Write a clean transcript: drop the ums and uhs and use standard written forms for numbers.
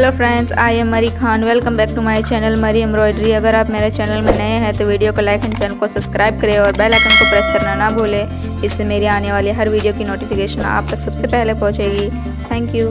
Hello friends, I am Mari Khan. Welcome back to my channel Mari embroidery. अगर आप मेरे channel में नए हैं तो वीडियो को लाइक एंड चैनल को सब्सक्राइब करें और बेल आइकन को प्रेस करना ना भूलें। इससे मेरी आने वाली हर वीडियो की नोटिफिकेशन आप तक सबसे पहले पहुंचेगी। Thank you.